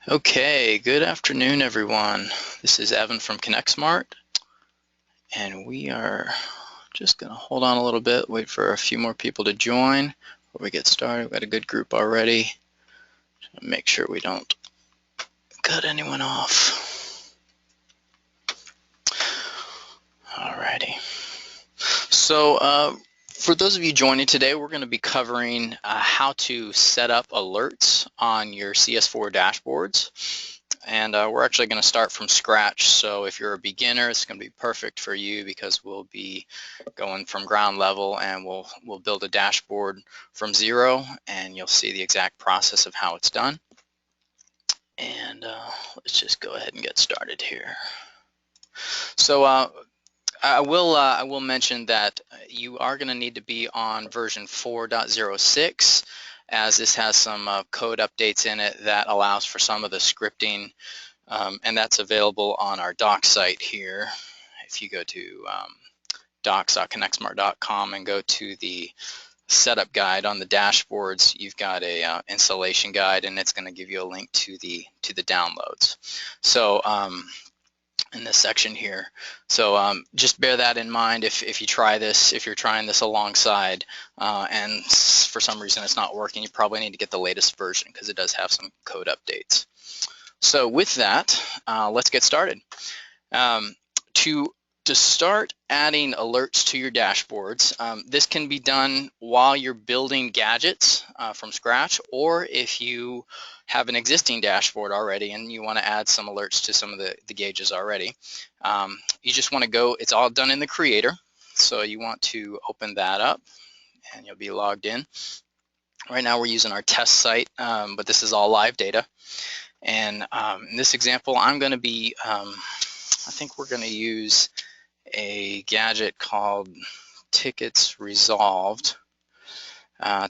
Okay, good afternoon, everyone. This is Evan from ConnectSMART, and we are just going to hold on a little bit, wait for a few more people to join before we get started. We've got a good group already. Make sure we don't cut anyone off. Alrighty. So, for those of you joining today, we're going to be covering how to set up alerts on your CS4 dashboards. And we're actually going to start from scratch. So if you're a beginner, it's going to be perfect for you because we'll be going from ground level and we'll build a dashboard from zero, and you'll see the exact process of how it's done. And let's just go ahead and get started here. So I will mention that you are going to need to be on version 4.06, as this has some code updates in it that allows for some of the scripting, and that's available on our docs site here. If you go to docs.connectsmart.com and go to the setup guide on the dashboards, you've got a installation guide, and it's going to give you a link to the downloads. So in this section here. So just bear that in mind if you try this, if you're trying this alongside and for some reason it's not working, you probably need to get the latest version because it does have some code updates. So with that, let's get started. To start adding alerts to your dashboards, this can be done while you're building gadgets from scratch, or if you have an existing dashboard already and you want to add some alerts to some of the gauges already. You just want to go, it's all done in the creator, so you want to open that up and you'll be logged in. Right now we're using our test site, but this is all live data. And in this example, I'm going to be, I think we're going to use a gadget called Tickets Resolved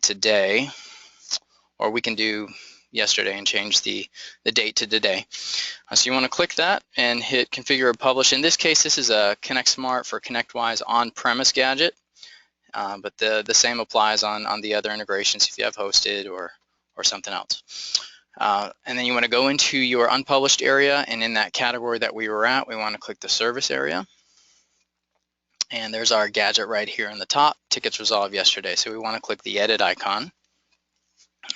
today, or we can do yesterday and change the date to today. So you want to click that and hit configure or publish. In this case, this is a ConnectSMART for ConnectWise on-premise gadget, but the same applies on the other integrations if you have hosted or something else. And then you want to go into your unpublished area, and in that category that we were at, we want to click the service area. And there's our gadget right here in the top, Tickets Resolved Yesterday. So we want to click the edit icon.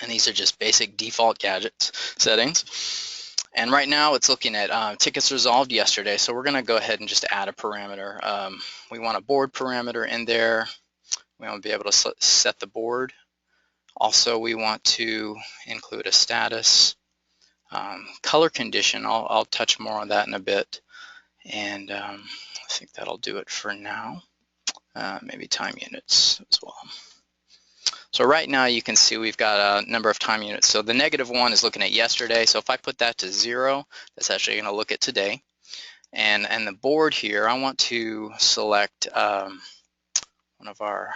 And these are just basic default gadgets settings. And right now it's looking at Tickets Resolved Yesterday. So we're going to go ahead and just add a parameter. We want a board parameter in there. We want to be able to set the board. Also, we want to include a status. Color condition, I'll touch more on that in a bit. And I think that'll do it for now. Maybe time units as well. So right now you can see we've got a number of time units. So the -1 is looking at yesterday. So if I put that to 0, that's actually going to look at today. And the board here, I want to select one of our,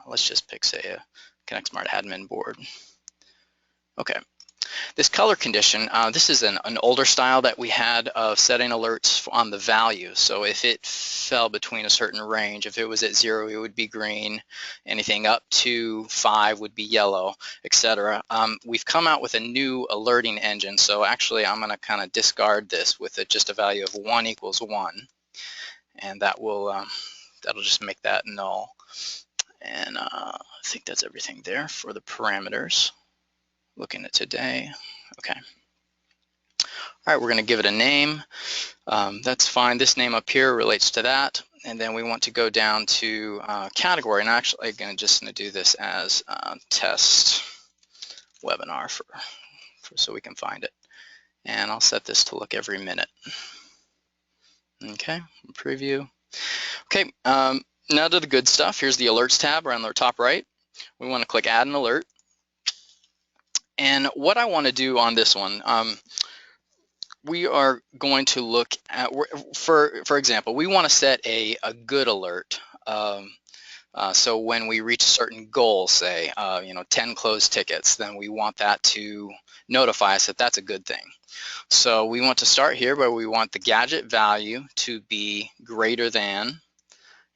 let's just pick, say, a ConnectSMART admin board. Okay. This color condition, this is an older style that we had of setting alerts on the value. So if it fell between a certain range, if it was at 0, it would be green. Anything up to 5 would be yellow, etc. We've come out with a new alerting engine. So actually, I'm going to kind of discard this with just a value of 1 = 1, and that will that'll just make that null. And I think that's everything there for the parameters. Looking at today. Okay. All right, we're going to give it a name. That's fine. This name up here relates to that. And then we want to go down to category. And actually, I'm just going to do this as test webinar so we can find it. And I'll set this to look every minute. Okay, preview. Okay, now to the good stuff. Here's the alerts tab around the top right. We want to click add an alert. And what I want to do on this one, we are going to look at, for example, we want to set a good alert. So when we reach a certain goal, say, 10 closed tickets, then we want that to notify us that that's a good thing. So we want to start here where we want the gadget value to be greater than,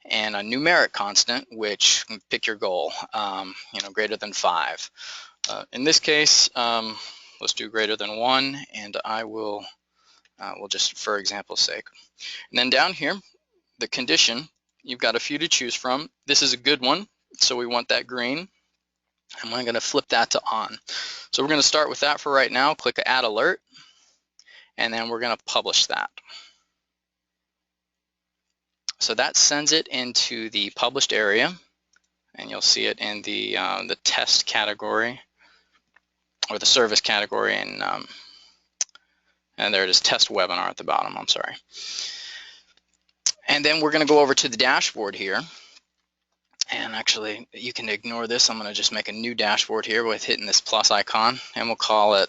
and a numeric constant, which pick your goal, greater than 5. In this case, Let's do greater than 1, and I will, we'll just for example's sake. And then down here, the condition, you've got a few to choose from. This is a good one, so we want that green. And I'm going to flip that to on. So we're going to start with that for right now. Click Add Alert, and then we're going to publish that. So that sends it into the published area, and you'll see it in the test category, or the service category, and there it is, test webinar at the bottom, I'm sorry. And then we're going to go over to the dashboard here. And actually, you can ignore this. I'm going to just make a new dashboard here with hitting this plus icon, and we'll call it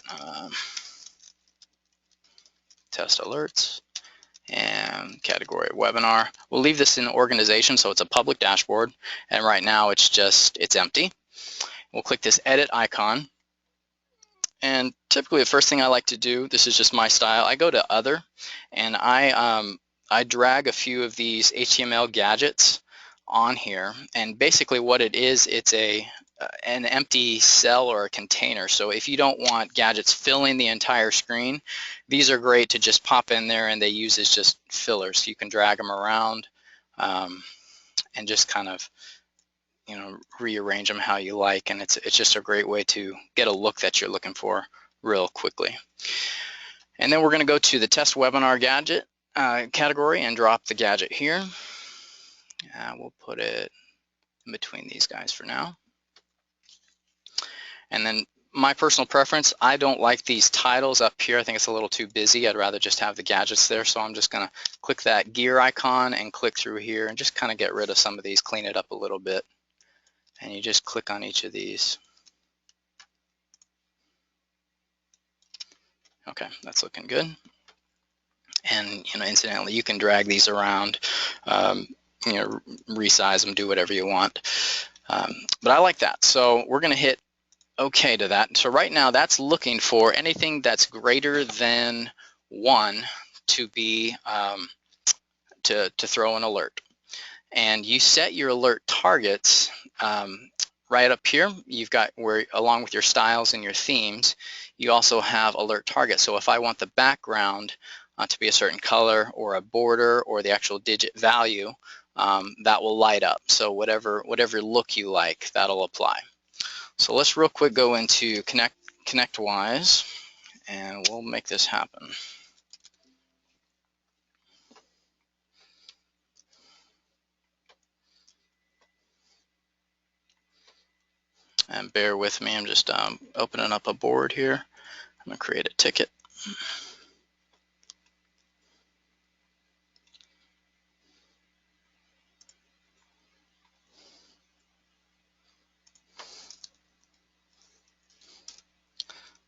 test alerts and category webinar. We'll leave this in organization, so it's a public dashboard, and right now it's empty. We'll click this edit icon, and typically the first thing I like to do, this is just my style, I go to other, and I drag a few of these HTML gadgets on here, and basically what it is, it's an empty cell or a container. So if you don't want gadgets filling the entire screen, these are great to just pop in there, and they use as just fillers. So you can drag them around and just kind of, you know, rearrange them how you like, and it's just a great way to get a look that you're looking for real quickly. And then we're going to go to the test webinar gadget category and drop the gadget here. We'll put it in between these guys for now. And then my personal preference, I don't like these titles up here. I think it's a little too busy. I'd rather just have the gadgets there. So I'm just going to click that gear icon and click through here and just kind of get rid of some of these, clean it up a little bit. And you just click on each of these. Okay, that's looking good. And, you know, incidentally, you can drag these around, you know, resize them, do whatever you want. But I like that. So we're going to hit OK to that. So right now that's looking for anything that's greater than 1 to be to throw an alert. And you set your alert targets right up here. You've got where, along with your styles and your themes, you also have alert targets. So if I want the background to be a certain color, or a border, or the actual digit value, that will light up. So whatever look you like, that'll apply. So let's real quick go into ConnectWise, and we'll make this happen. And bear with me, I'm just opening up a board here. I'm going to create a ticket.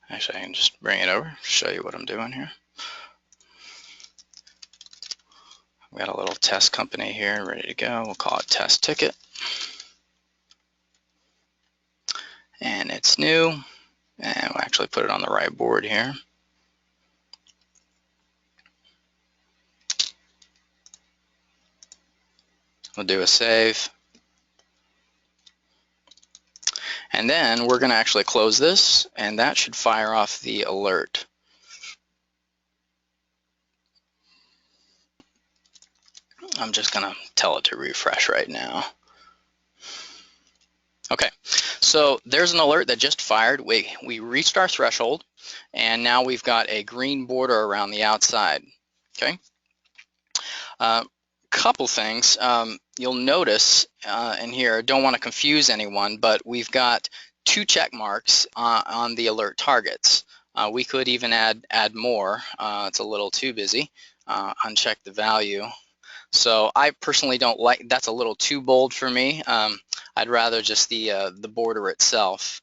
Actually, I can just bring it over, show you what I'm doing here. I've got a little test company here ready to go. We'll call it test ticket. And it's new, and we'll actually put it on the right board here. We'll do a save. And then we're going to actually close this, and that should fire off the alert. I'm just going to tell it to refresh right now. Okay, so there's an alert that just fired. We reached our threshold, and now we've got a green border around the outside. Okay. Couple things you'll notice in here, don't want to confuse anyone, but we've got 2 check marks on the alert targets. We could even add more. It's a little too busy. Uncheck the value. So I personally don't like, that's a little too bold for me. I'd rather just the border itself.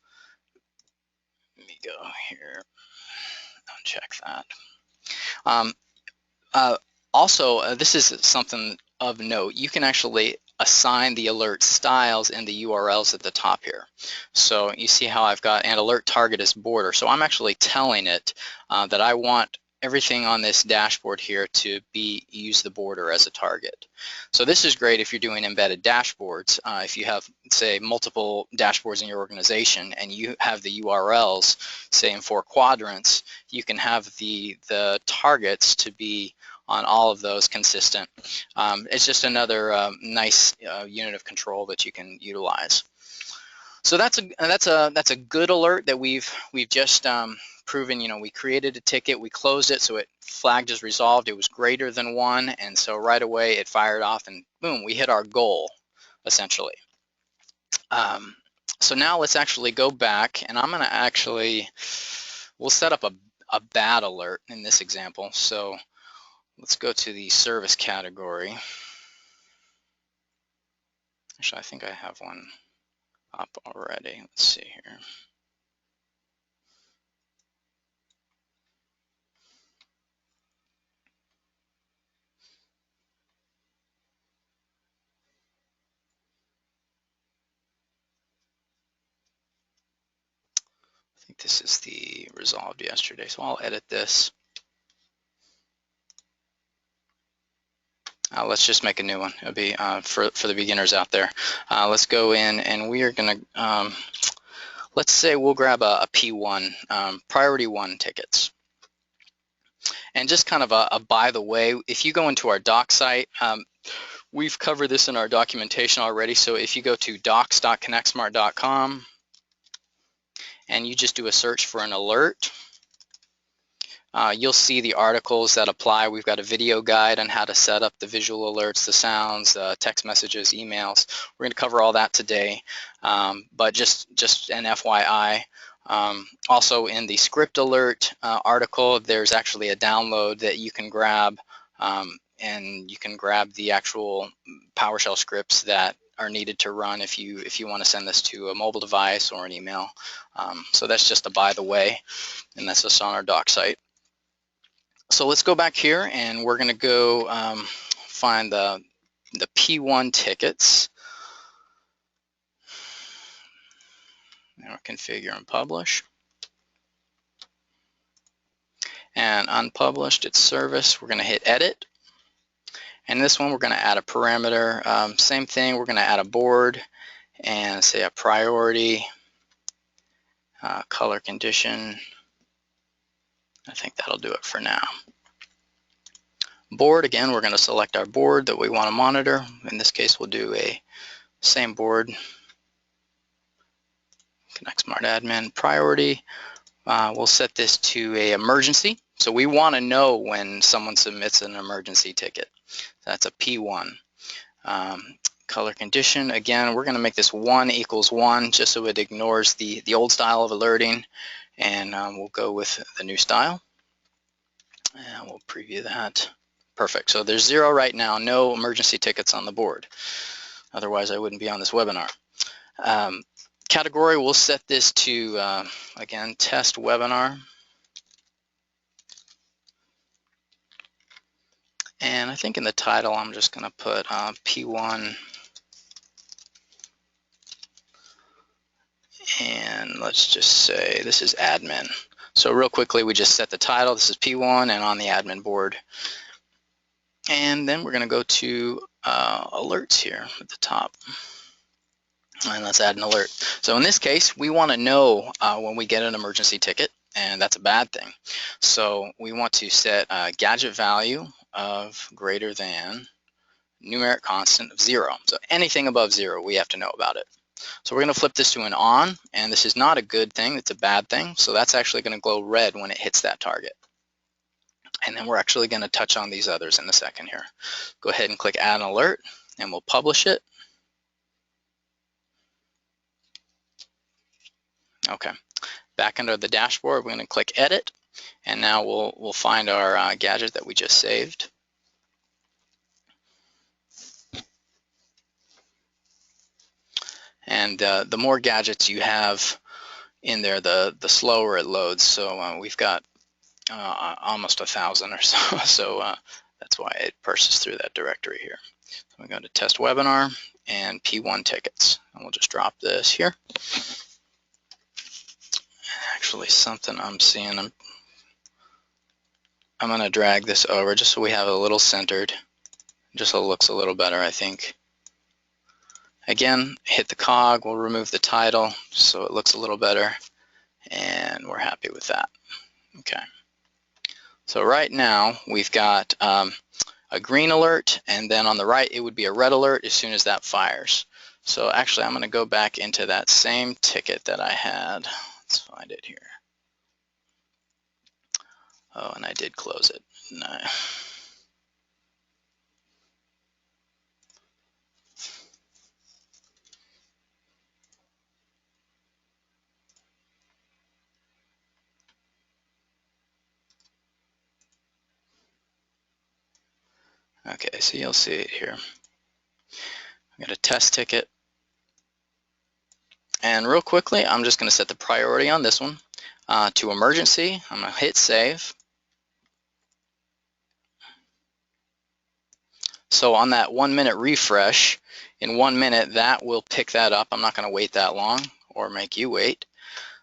Let me go here, uncheck that. Also, this is something of note. You can actually assign the alert styles in the URLs at the top here. So you see how I've got an alert target as border. So I'm actually telling it that I want everything on this dashboard here to use the border as a target. So this is great if you're doing embedded dashboards. If you have, say, multiple dashboards in your organization and you have the URLs, say in 4 quadrants, you can have the targets to be on all of those consistent. It's just another nice unit of control that you can utilize. So that's a good alert that we've just proven. You know, we created a ticket, we closed it, so it flagged as resolved. It was greater than 1, and so right away it fired off, and boom, we hit our goal essentially. So now let's actually go back, and I'm going to we'll set up a bad alert in this example. So let's go to the service category. Actually, I think I have one up already. Let's see here. I think this is the resolved yesterday, so I'll edit this. Let's just make a new one. It'll be for the beginners out there. Let's go in, and we are going to, let's say we'll grab a P1, priority 1 tickets. And just kind of a by the way, if you go into our doc site, we've covered this in our documentation already. So if you go to docs.connectsmart.com and you just do a search for an alert, you'll see the articles that apply. We've got a video guide on how to set up the visual alerts, the sounds, text messages, emails. We're going to cover all that today, but just an FYI. Also in the script alert article, there's actually a download that you can grab, and you can grab the actual PowerShell scripts that are needed to run if you want to send this to a mobile device or an email. So that's just a by the way, and that's just on our doc site. So let's go back here, and we're going to go find the P1 tickets. Now configure and publish. And unpublished, it's service. We're going to hit edit. And this one we're going to add a parameter. Same thing, we're going to add a board and say a priority, color condition. I think that'll do it for now. Board, again, we're going to select our board that we want to monitor. In this case, we'll do a same board. ConnectSMART admin priority. We'll set this to a emergency. So we want to know when someone submits an emergency ticket. That's a P1. Color condition, again, we're going to make this 1 = 1 just so it ignores the old style of alerting, and we'll go with the new style. And we'll preview that. Perfect. So there's 0 right now, no emergency tickets on the board. Otherwise, I wouldn't be on this webinar. Category, we'll set this to, again, test webinar. And I think in the title, I'm just going to put P1. And let's just say this is admin. So real quickly, we just set the title. This is P1 and on the admin board. And then we're going to go to alerts here at the top. And let's add an alert. So in this case, we want to know when we get an emergency ticket, and that's a bad thing. So we want to set a gadget value of greater than numeric constant of 0. So anything above 0, we have to know about it. So we're going to flip this to an on, and this is not a good thing, it's a bad thing. So that's actually going to glow red when it hits that target. And then we're actually going to touch on these others in a second here. Go ahead and click add an alert, and we'll publish it. Okay, back under the dashboard, we're going to click edit, and now we'll find our gadget that we just saved. And the more gadgets you have in there, the slower it loads. So we've got almost 1,000 or so. So that's why it parses through that directory here. So we go to test webinar and P1 tickets. And we'll just drop this here. Actually, something I'm seeing. I'm going to drag this over just so we have it a little centered, just so it looks a little better, I think. Again, hit the cog, we'll remove the title so it looks a little better, and we're happy with that. Okay. So right now we've got a green alert, and then on the right it would be a red alert as soon as that fires. So actually I'm going to go back into that same ticket that I had. Let's find it here. Oh, and I did close it. No. Okay, so you'll see it here. I got a test ticket. And real quickly, I'm just going to set the priority on this one to emergency. I'm going to hit save. So on that 1 minute refresh, in 1 minute, that will pick that up. I'm not going to wait that long or make you wait.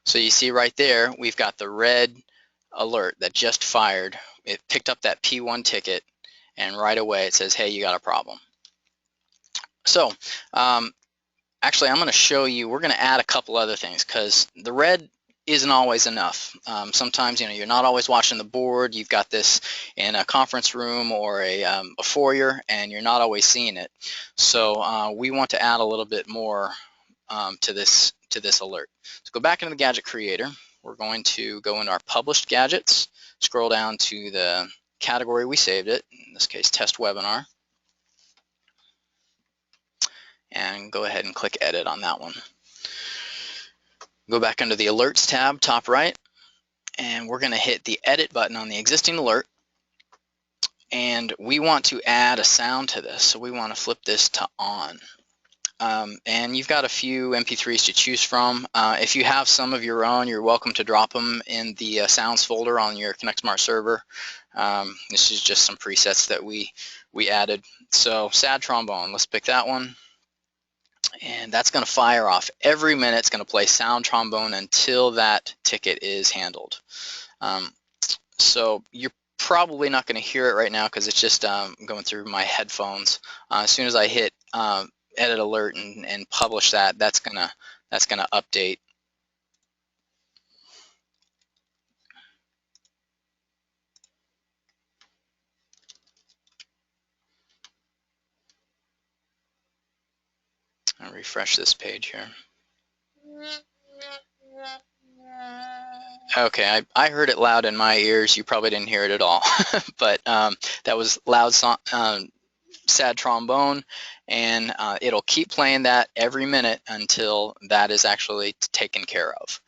So you see right there, we've got the red alert that just fired. It picked up that P1 ticket, and right away it says, hey, you got a problem. So actually, I'm going to show you, we're going to add a couple other things because the red isn't always enough. Sometimes, you're not always watching the board. You've got this in a conference room or a foyer, and you're not always seeing it. So we want to add a little bit more to this alert. So go back into the gadget creator. We're going to go into our published gadgets, scroll down to the category we saved it, in this case test webinar, and go ahead and click edit on that one. Go back under the alerts tab, top right, and we're going to hit the edit button on the existing alert, and we want to add a sound to this. So we want to flip this to on. And you've got a few MP3s to choose from. If you have some of your own, you're welcome to drop them in the sounds folder on your ConnectSMART server. This is just some presets that we added. So sad trombone, let's pick that one. And that's going to fire off every minute. It's going to play sound trombone until that ticket is handled. So you're probably not going to hear it right now because it's just going through my headphones. As soon as I hit edit alert and publish that, that's gonna update. I'll refresh this page here. Okay, I heard it loud in my ears. You probably didn't hear it at all, but that was loud sad trombone, and it'll keep playing that every minute until that is actually taken care of.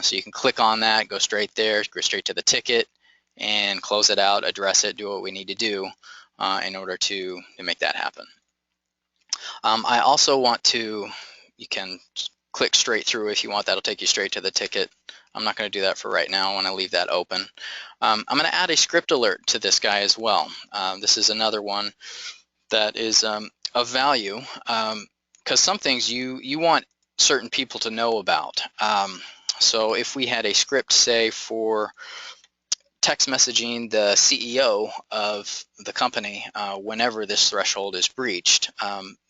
So you can click on that, go straight there, go straight to the ticket, and close it out, address it, do what we need to do in order to make that happen. I also want to, you can click straight through if you want. That'll take you straight to the ticket. I'm not going to do that for right now. I want to leave that open. I'm going to add a script alert to this guy as well. This is another one that is of value because some things you want certain people to know about. So if we had a script, say, for text messaging the CEO of the company whenever this threshold is breached,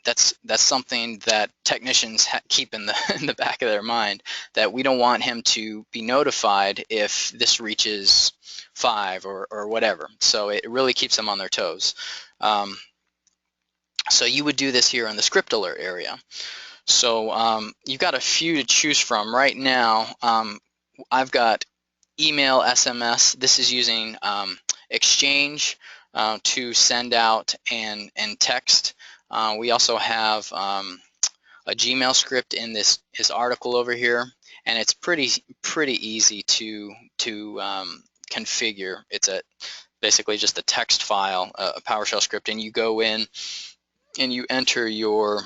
that's something that technicians keep in the back of their mind, that we don't want him to be notified if this reaches 5 or whatever. So it really keeps them on their toes. So you would do this here in the script alert area. So you've got a few to choose from. Right now, I've got email, SMS. This is using Exchange to send out and text. We also have a Gmail script in this article over here, and it's pretty easy to configure. It's basically just a text file, a PowerShell script, and you go in and you enter your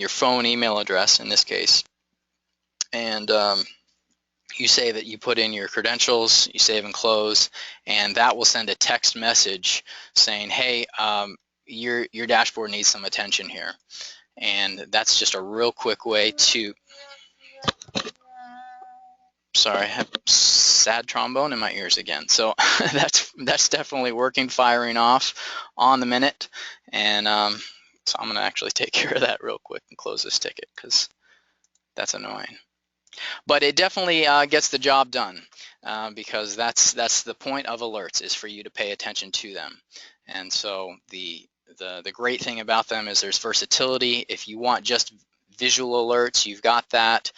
phone email address in this case, and you save it, you put in your credentials, you save and close, and that will send a text message saying, hey, your dashboard needs some attention here. And that's just a real quick way to, sorry, I have sad trombone in my ears again. So that's definitely working, firing off on the minute. And so I'm going to actually take care of that real quick and close this ticket because that's annoying. But it definitely gets the job done because that's the point of alerts, is for you to pay attention to them. And so the great thing about them is there's versatility. If you want just visual alerts, you've got that.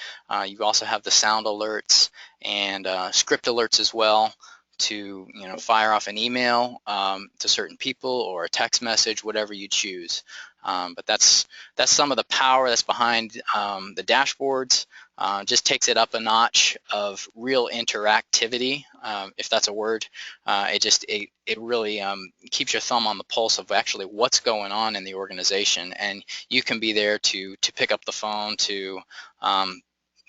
You also have the sound alerts and script alerts as well, to fire off an email to certain people or a text message, whatever you choose. But that's some of the power that's behind the dashboards. Just takes it up a notch of real interactivity, if that's a word. It really keeps your thumb on the pulse of actually what's going on in the organization, and you can be there to pick up the phone to a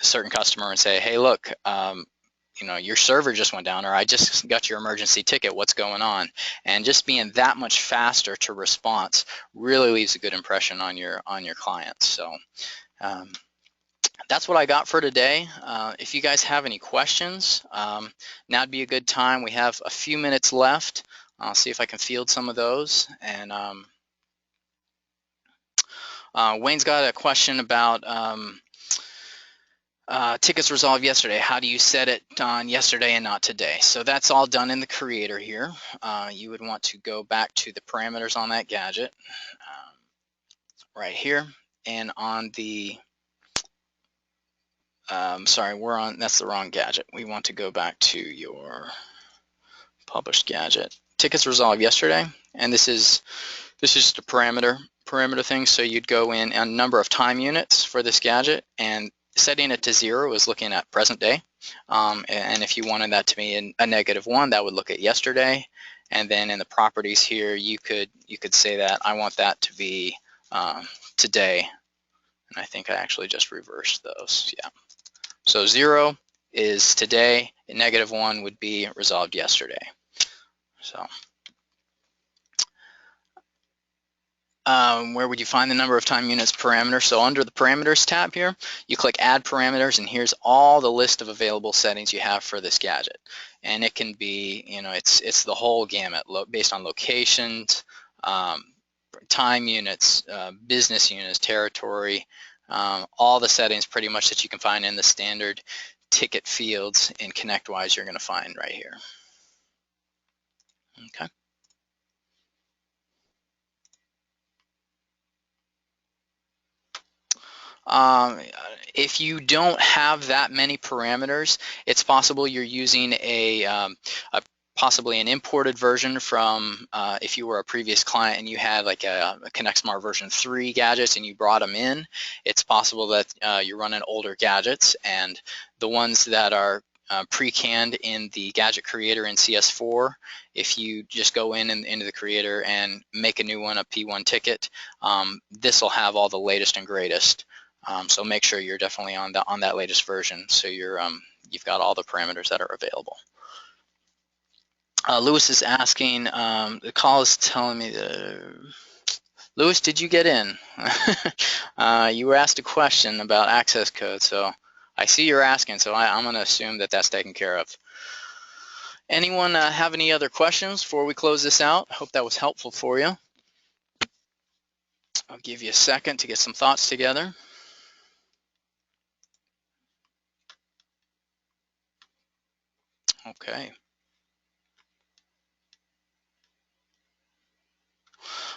certain customer and say, hey, look, your server just went down, or I just got your emergency ticket, what's going on? And just being that much faster to response really leaves a good impression on your clients. So that's what I got for today. If you guys have any questions, now'd be a good time. We have a few minutes left. I'll see if I can field some of those. And Wayne's got a question about tickets resolved yesterday. How do you set it on yesterday and not today? So that's all done in the creator here. You would want to go back to the parameters on that gadget right here, and on the sorry, that's the wrong gadget. We want to go back to your published gadget. Tickets resolved yesterday, and this is just a parameter thing. So you'd go in a number of time units for this gadget, and setting it to 0 is looking at present day. And if you wanted that to be a -1, that would look at yesterday. And then in the properties here, you could say that I want that to be today. And I think I actually just reversed those. Yeah. So 0 is today, and -1 would be resolved yesterday. So where would you find the number of time units parameter? So under the parameters tab here, you click add parameters, and here's all the list of available settings you have for this gadget. And it can be, it's the whole gamut based on locations, time units, business units, territory, all the settings pretty much that you can find in the standard ticket fields in ConnectWise you're going to find right here. Okay. If you don't have that many parameters, it's possible you're using possibly an imported version from if you were a previous client and you had like a ConnectSMART version 3 gadgets and you brought them in. It's possible that you're running older gadgets, and the ones that are pre-canned in the gadget creator in CS4, if you just go into the creator and make a new one, a P1 ticket, this will have all the latest and greatest. So make sure you're definitely on that latest version, so you've got all the parameters that are available. Lewis is asking, the call is telling me Lewis, did you get in? You were asked a question about access code, so I see you're asking, so I'm going to assume that that's taken care of. Anyone have any other questions before we close this out? I hope that was helpful for you. I'll give you a second to get some thoughts together. Okay.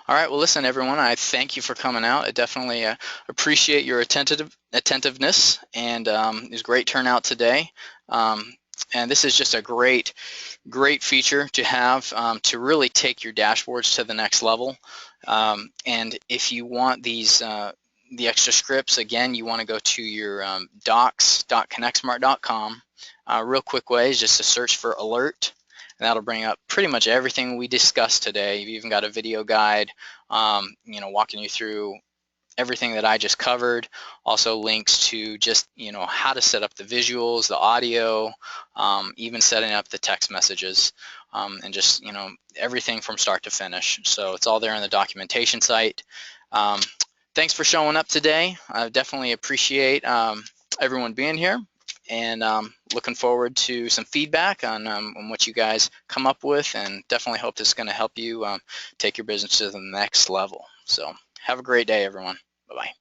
All right, well, listen, everyone, I thank you for coming out. I definitely appreciate your attentiveness, and it was a great turnout today. And this is just a great feature to have to really take your dashboards to the next level. And if you want these, the extra scripts, again, you want to go to your docs.connectsmart.com. Real quick way is just to search for alert. And that'll bring up pretty much everything we discussed today. You've even got a video guide, walking you through everything that I just covered. Also links to just, how to set up the visuals, the audio, even setting up the text messages, and just, everything from start to finish. So it's all there on the documentation site. Thanks for showing up today. I definitely appreciate everyone being here. and looking forward to some feedback on what you guys come up with, and definitely hope this is going to help you take your business to the next level. So have a great day, everyone. Bye-bye.